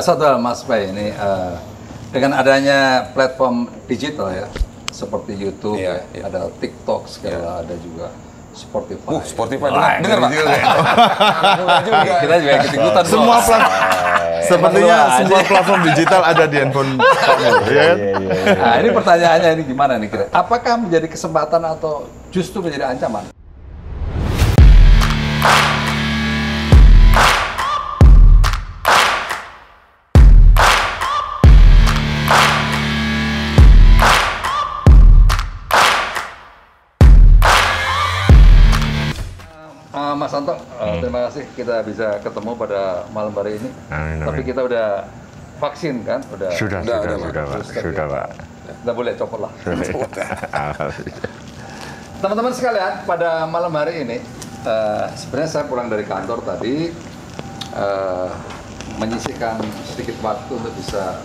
Satu hal Mas Bay ini dengan adanya platform digital ya seperti YouTube, ada TikTok segala, ada juga Spotify. Spotify dengar Pak. Kita juga ikut-ikutan. Semua sepertinya semua platform digital ada di handphone Pak Mul. Nah, ini pertanyaannya ini gimana nih kira? Apakah menjadi kesempatan atau justru menjadi ancaman? Mas Santo, terima kasih kita bisa ketemu pada malam hari ini. Tapi kita udah vaksin kan? Sudah Pak. Kita boleh copot lah. Teman-teman sekalian, pada malam hari ini sebenarnya saya pulang dari kantor tadi menyisihkan sedikit waktu untuk bisa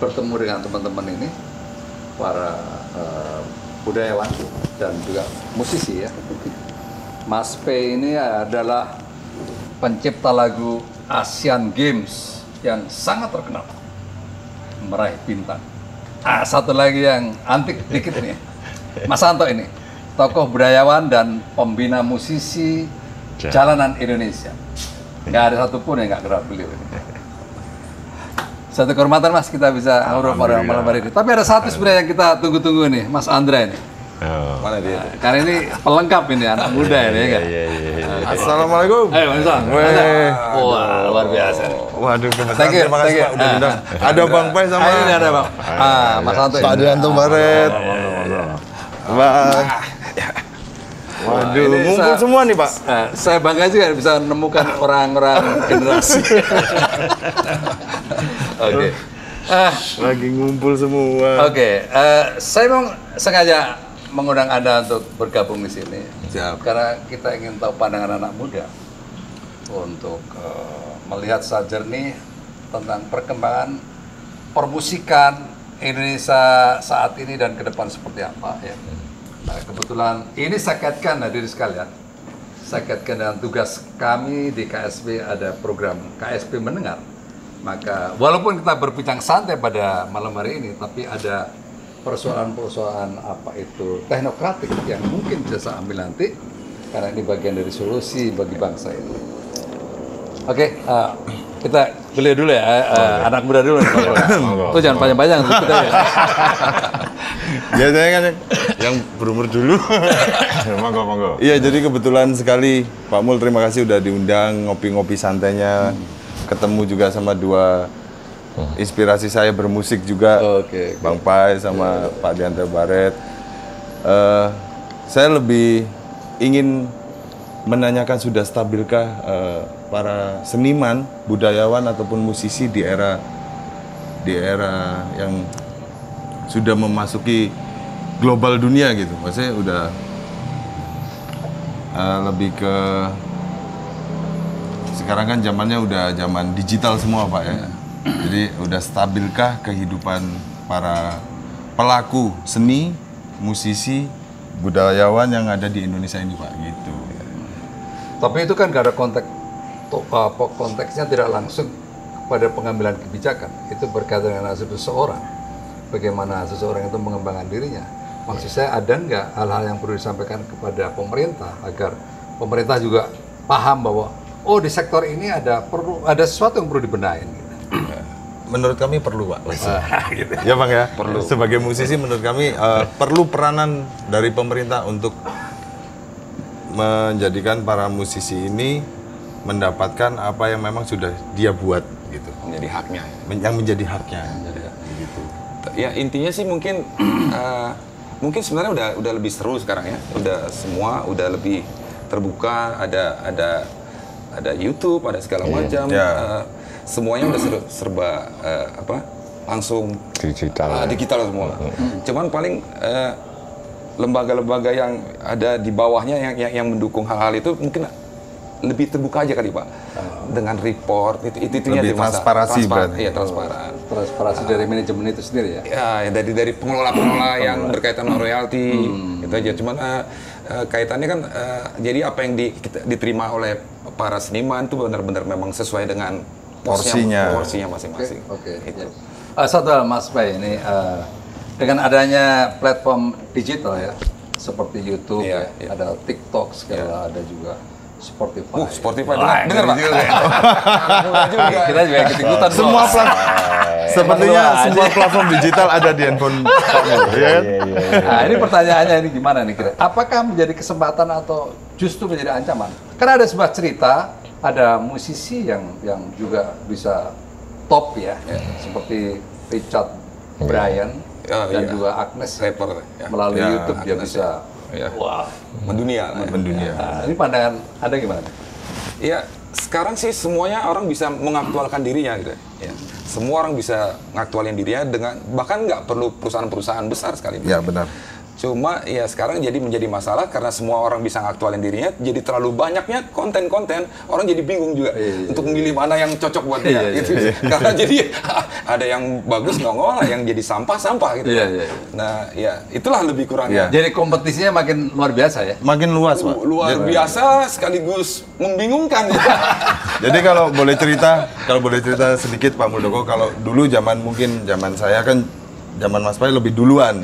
bertemu dengan teman-teman ini, para budayawan dan juga musisi ya. Mas P ini adalah pencipta lagu Asian Games yang sangat terkenal, meraih bintang. Satu lagi yang antik dikit nih, Mas Santo ini, tokoh budayawan dan pembina musisi jalanan Indonesia. Nggak ada satupun yang nggak kenal beliau ini. Satu kehormatan Mas, kita bisa ngobrol pada malam hari ini. Tapi ada satu sebenarnya yang kita tunggu-tunggu nih, Mas Andra ini. Mana dia? Karena ini pelengkap ini anak muda ini ya kan. Assalamualaikum. Mas Santo. Wah, luar biasa. Waduh, terima kasih Pak udah undang. Ada Bang Pai sama ini ada Bang. Mas Santo. Pak Dianto Baret. Bang. Waduh, ngumpul semua nih Pak. Saya bangga juga bisa menemukan orang-orang generasi. Oke. Lagi ngumpul semua. Oke, saya memang sengaja mengundang Anda untuk bergabung di sini. Karena kita ingin tahu pandangan anak muda untuk melihat secara jernih tentang perkembangan permusikan Indonesia saat ini dan ke depan seperti apa ya. Nah, kebetulan ini saya kaitkan hadirin sekalian. Saya kaitkan dengan tugas kami di KSP, ada program KSP Mendengar. Maka walaupun kita berbincang santai pada malam hari ini, tapi ada persoalan-persoalan apa itu teknokratik yang mungkin bisa saya ambil nanti, karena ini bagian dari solusi bagi bangsa ini. Oke, kita beli dulu ya, anak muda dulu. Tuh jangan panjang-panjang kita ya. Biasanya kan yang berumur dulu. Monggo. Iya, jadi kebetulan sekali Pak Mul, terima kasih udah diundang ngopi-ngopi santainya. Ketemu juga sama dua inspirasi saya bermusik juga, Bang Pai sama Pak Dianto Baret. Saya lebih ingin menanyakan, sudah stabilkah para seniman, budayawan ataupun musisi di era yang sudah memasuki global dunia gitu? Maksudnya udah lebih ke sekarang kan zamannya udah zaman digital semua Pak ya. Jadi udah stabilkah kehidupan para pelaku seni, musisi, budayawan yang ada di Indonesia ini Pak gitu. Tapi itu kan gak ada konteksnya tidak langsung pada pengambilan kebijakan. Itu berkaitan dengan nasib seseorang. Bagaimana seseorang itu mengembangkan dirinya. Maksud saya ada nggak hal-hal yang perlu disampaikan kepada pemerintah agar pemerintah juga paham bahwa di sektor ini ada sesuatu yang perlu dibenahin. Gitu. Menurut kami perlu Pak. Gitu. Ya Bang ya. Perlu. Sebagai musisi menurut kami perlu peranan dari pemerintah untuk menjadikan para musisi ini mendapatkan apa yang memang sudah dia buat gitu. Menjadi haknya. Yang menjadi haknya. Gitu. Ya intinya sih mungkin mungkin sebenarnya udah lebih seru sekarang ya. Udah lebih terbuka, ada YouTube, ada segala macam. Semuanya udah serba langsung digital semua. Cuman paling lembaga-lembaga yang ada di bawahnya yang mendukung hal-hal itu mungkin lebih terbuka aja kali Pak. Dengan report itu lebih transparansi berarti. Iya, transparansi dari manajemen itu sendiri ya. Ya, dari pengelola yang berkaitan dengan royalti itu aja. Cuman kaitannya kan jadi apa yang diterima oleh para seniman itu benar-benar memang sesuai dengan porsinya masing-masing. Oke. Itu. Satu hal Mas Bay ini dengan adanya platform digital ya seperti YouTube, Iya, ya, ada TikTok segala, ada juga Spotify. Spotify Wah, dengar Pak. Kita juga ikut-ikutan. semua sepertinya semua platform digital ada di handphone kamu, ya kan? Nah, ini pertanyaannya ini gimana nih kira? Apakah menjadi kesempatan atau justru menjadi ancaman? Karena ada sebuah cerita, ada musisi yang juga bisa top ya, seperti Richard Brian dan juga Agnes Rapper melalui YouTube dia Agnes, bisa wah mendunia. Nah, ini pandangan Anda gimana? Ya, sekarang sih semuanya orang bisa mengaktualkan dirinya gitu. Ya. Semua orang bisa ngaktualin dirinya dengan bahkan nggak perlu perusahaan-perusahaan besar sekali. Ya benar. Cuma ya sekarang jadi menjadi masalah karena semua orang bisa ngaktualin dirinya, jadi terlalu banyaknya konten-konten, orang jadi bingung juga untuk memilih mana yang cocok buat dia gitu. Karena jadi ada yang bagus nongol, yang jadi sampah-sampah gitu. Nah, ya itulah lebih kurangnya. Jadi kompetisinya makin luar biasa ya? Makin luas, Pak. Luar biasa sekaligus membingungkan. Jadi kalau boleh cerita sedikit Pak Muldoko, kalau dulu zaman saya kan zaman Mas Pai lebih duluan.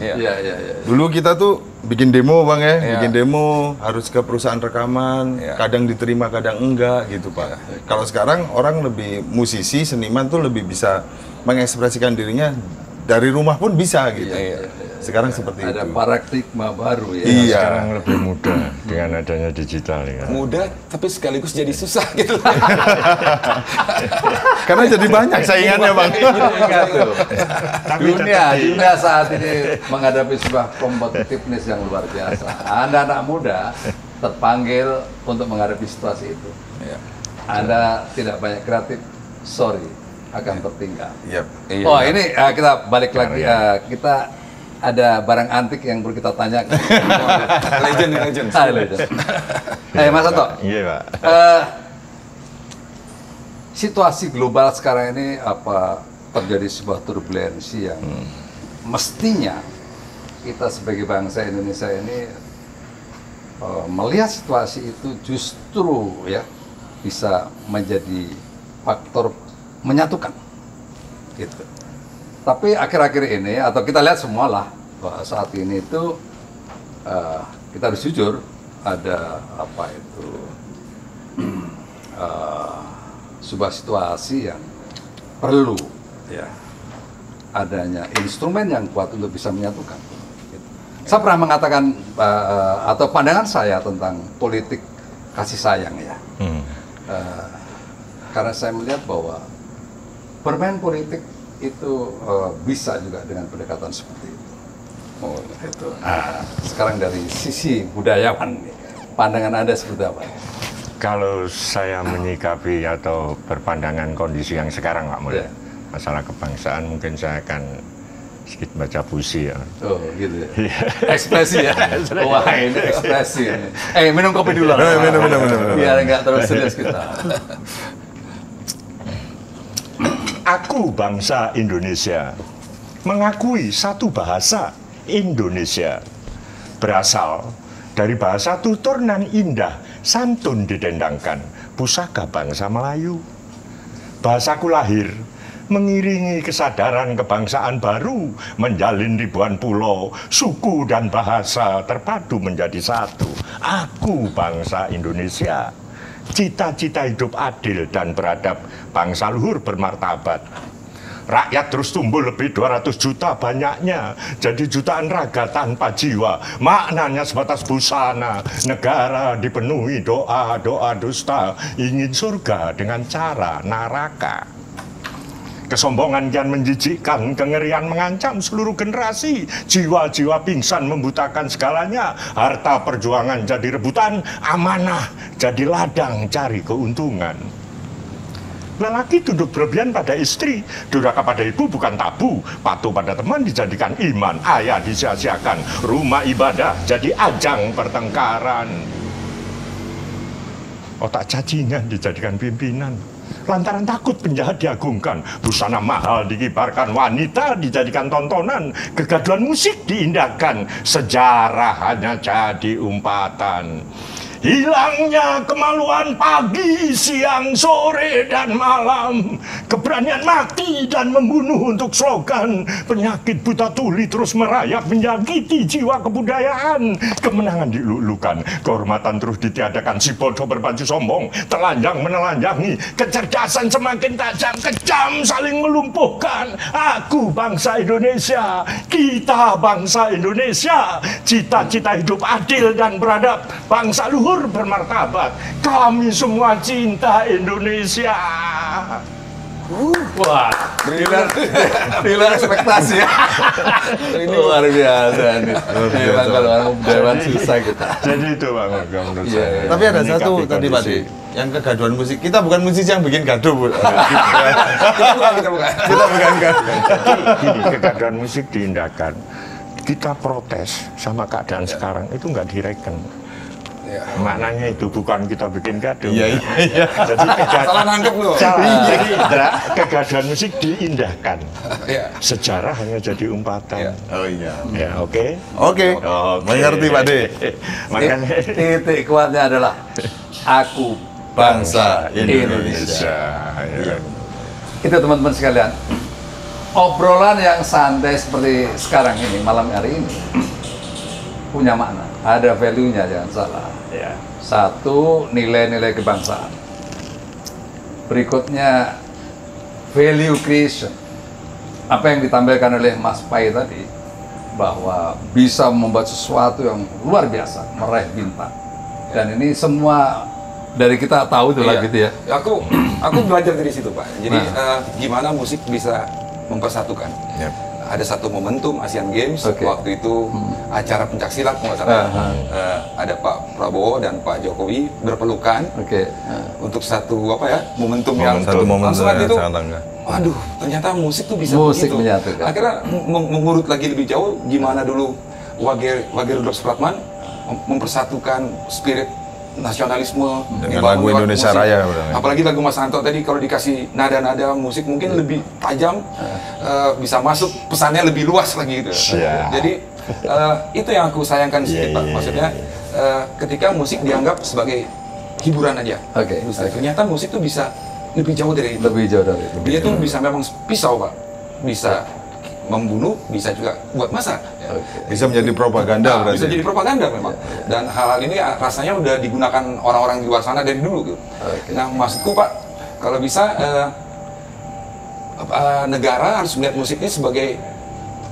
Dulu kita tuh bikin demo Bang ya, bikin demo harus ke perusahaan rekaman, kadang diterima kadang enggak gitu Pak. Kalau sekarang orang lebih musisi, seniman tuh lebih bisa mengekspresikan dirinya dari rumah pun bisa gitu. Sekarang seperti itu. Ada paradigma baru ya. Sekarang lebih mudah dengan adanya digital ya. Mudah tapi sekaligus jadi susah gitu. Karena jadi banyak saingannya Bang. Dunia saat ini menghadapi sebuah competitiveness yang luar biasa. Anda anak muda terpanggil untuk menghadapi situasi itu. Anda tidak banyak kreatif, sorry, akan tertinggal. Oh ini kita balik lagi, kita ada barang antik yang perlu kita tanyakan. Legend. Mas Anto. Iya Pak. Situasi global sekarang ini apa terjadi sebuah turbulensi yang mestinya kita sebagai bangsa Indonesia ini melihat situasi itu justru ya bisa menjadi faktor menyatukan gitu. Tapi akhir-akhir ini atau kita lihat semualah bahwa saat ini itu kita harus jujur ada apa itu sebuah situasi yang perlu ya adanya instrumen yang kuat untuk bisa menyatukan. Gitu. Saya pernah mengatakan atau pandangan saya tentang politik kasih sayang ya, karena saya melihat bahwa bermain politik itu bisa juga dengan pendekatan seperti itu. Sekarang dari sisi budayawan, pandangan Anda seperti apa? Kalau saya menyikapi atau berpandangan kondisi yang sekarang Pak Mulya, masalah kebangsaan mungkin saya akan sedikit baca puisi ya. Oh gitu ya. Ekspresi ya. Wah ini ekspresi. Minum kopi dulu. Minum. Biar nggak terlalu serius kita. Aku bangsa Indonesia, mengakui satu bahasa Indonesia. Berasal dari bahasa tutur nan indah, santun didendangkan, pusaka bangsa Melayu. Bahasaku lahir, mengiringi kesadaran kebangsaan baru, menjalin ribuan pulau, suku dan bahasa terpadu menjadi satu. Aku bangsa Indonesia. Cita-cita hidup adil dan beradab, bangsa luhur bermartabat. Rakyat terus tumbuh lebih 200 juta banyaknya, jadi jutaan raga tanpa jiwa. Maknanya sebatas busana, negara dipenuhi doa-doa dusta, ingin surga dengan cara naraka. Kesombongan kian menjijikkan, kengerian mengancam seluruh generasi. Jiwa-jiwa pingsan membutakan segalanya. Harta perjuangan jadi rebutan, amanah jadi ladang cari keuntungan. Lelaki tunduk berlebihan pada istri, durhaka pada ibu bukan tabu, patuh pada teman dijadikan iman, ayah disia-siakan, rumah ibadah jadi ajang pertengkaran. Otak cacingan dijadikan pimpinan, lantaran takut penjahat diagungkan, busana mahal dikibarkan, wanita dijadikan tontonan, kegaduhan musik diindahkan, sejarah hanya jadi umpatan. hilangnya kemaluan pagi, siang, sore, dan malam, keberanian mati dan membunuh untuk slogan, penyakit buta tuli terus merayap menyakiti jiwa kebudayaan, kemenangan dilulukan, kehormatan terus ditiadakan, si bodoh berbaju sombong, telanjang menelanjangi, kecerdasan semakin tajam, kejam saling melumpuhkan. Aku bangsa Indonesia, kita bangsa Indonesia, cita-cita hidup adil dan beradab, bangsa luhur bermartabat, kami semua cinta Indonesia. Wah, di luar ekspektasi ya. Ini luar biasa nih. Memang kalau orang budayawan susah kita. Jadi itu Bang Moga menurut saya. Tapi ada satu tadi Pak De, yang kegaduhan musik. Kita bukan musisi yang bikin gaduh, Bu. Kita bukan. Kita bukan gaduh. Gini, kegaduhan musik diindahkan. Kita protes sama keadaan sekarang itu nggak direken. Ya. Maknanya itu bukan kita bikin gaduh. Iya. Jadi Salah nangkep lu. Jadi kegaduhan musik diindahkan. Ya. Sejarah hanya jadi umpatan. Oh iya. Ya, oke. Oke. Mengerti Pak De. Makanya Titik kuatnya adalah aku bangsa Indonesia. Ya. Itu teman-teman sekalian. Obrolan yang santai seperti sekarang ini, malam hari ini, punya makna. Ada value-nya, jangan salah. Ya. Satu, nilai-nilai kebangsaan. Berikutnya, value creation. Apa yang ditampilkan oleh Mas Pai tadi, bahwa bisa membuat sesuatu yang luar biasa, meraih bintang. Dan ini semua dari kita tahu itu lah gitu ya. Aku belajar dari situ Pak. Jadi gimana musik bisa mempersatukan. Yep. Ada satu momentum Asian Games waktu itu acara pencaksilat kalau nggak salah. Ada Pak Prabowo dan Pak Jokowi berpelukan untuk satu momentum yang satu momen langsung yang itu. sangat langka. Waduh, ternyata musik tuh bisa Musik begitu. menyatukan. Akhirnya mengurut lagi lebih jauh gimana dulu Wage Rudolf Supratman mempersatukan spirit nasionalisme dengan lagu Indonesia musik. Raya. Apalagi lagu Mas Anto tadi kalau dikasih nada-nada musik mungkin lebih tajam, bisa masuk pesannya lebih luas lagi gitu. Jadi itu yang aku sayangkan sedikit Pak. Maksudnya ketika musik dianggap sebagai hiburan aja. Ternyata musik tuh bisa lebih jauh dari itu. Lebih jauh dari itu. Dia tuh bisa memang pisau Pak. Bisa membunuh, bisa juga buat masa. Bisa menjadi propaganda berarti. Bisa jadi propaganda memang. Dan hal-hal ini rasanya udah digunakan orang-orang di luar sana dari dulu gitu. Nah maksudku Pak, kalau bisa negara harus melihat musik ini sebagai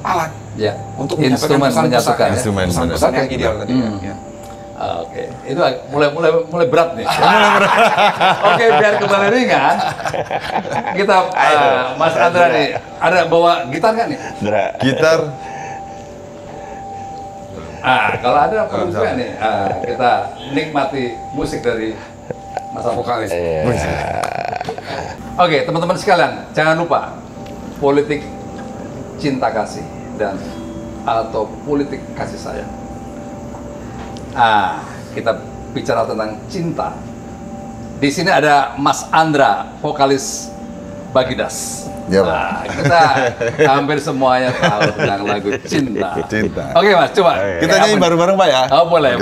alat untuk instrumen menyatukan pesan-pesan yang ideal tadi. Oke, itu mulai berat nih. Oke, biar kembali ringan, kita Mas Andra nih, ada bawa gitar nggak nih? Gitar. Kalau ada perlu juga nih, kita nikmati musik dari Mas vokalis. Oke, teman-teman sekalian, jangan lupa politik cinta kasih dan atau politik kasih sayang. Kita bicara tentang cinta. Di sini ada Mas Andra, vokalis Bagidas. Kita hampir semuanya tahu tentang lagu cinta. Oke Mas, coba. Kita nyanyi bareng-bareng Pak ya? Oh boleh.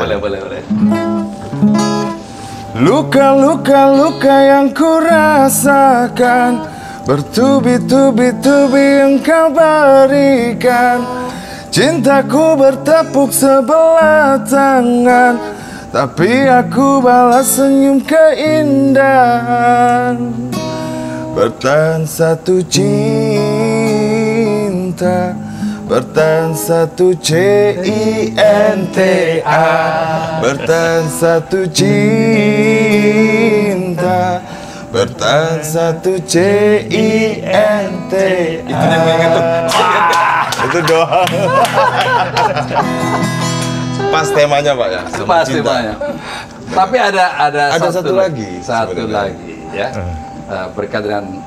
Luka-luka yang ku rasakan, bertubi-tubi engkau berikan. Cintaku bertepuk sebelah tangan, tapi aku balas senyum keindahan. Bertahan satu cinta, bertahan satu cinta, bertahan satu cinta, bertahan satu cinta. Itu yang ingat tuh. Itu doang. Pas temanya Pak ya. Pas temanya. Tapi ada satu lagi ya. Berkaitan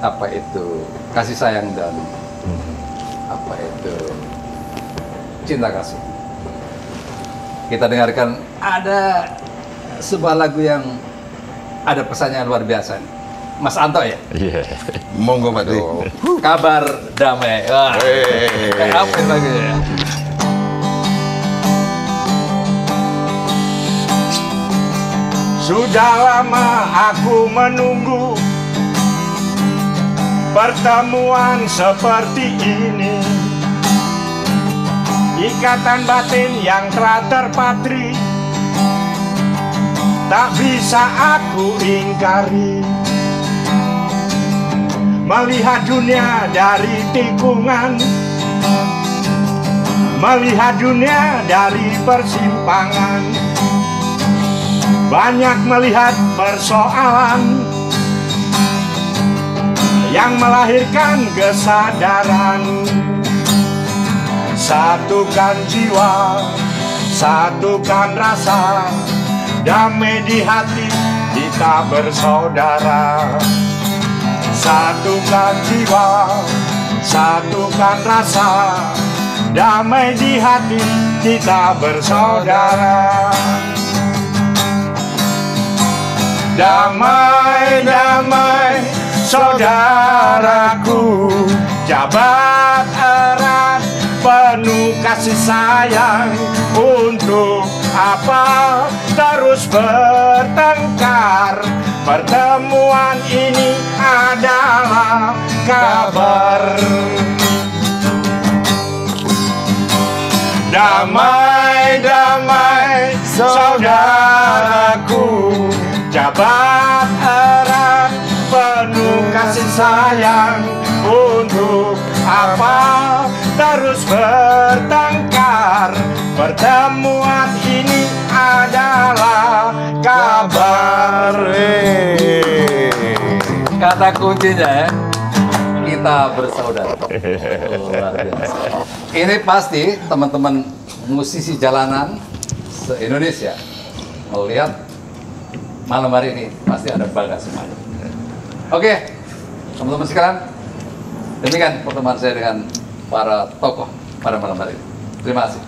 apa itu kasih sayang dan apa itu cinta kasih. Kita dengarkan ada sebuah lagu yang ada pesannya luar biasa nih. Mas Anto ya? Iya. Monggo Pak De. Kabar damai. Wah. Kayak apa itu lagunya ya? Sudah lama aku menunggu pertemuan seperti ini. Ikatan batin yang telah terpatri tak bisa aku ingkari. Melihat dunia dari tikungan, melihat dunia dari persimpangan, banyak melihat persoalan yang melahirkan kesadaran. Satukan jiwa, satukan rasa, damai di hati, kita bersaudara. Satukan jiwa, satukan rasa, damai di hati, kita bersaudara. Damai, damai, saudaraku, jabat erat, penuh kasih sayang. Untuk apa terus bertengkar? Pertemuan ini adalah kabar. Damai, damai, saudaraku, jabat erat, penuh kasih sayang. Untuk apa terus bertengkar? Pertemuan ini adalah kabar. Kata kuncinya ya, kita bersaudara. Luar biasa. Ini pasti teman-teman musisi jalanan se-Indonesia melihat malam hari ini pasti ada bangga semuanya. Oke, teman-teman sekalian, demikian pertemuan saya dengan para tokoh pada malam hari ini. Terima kasih.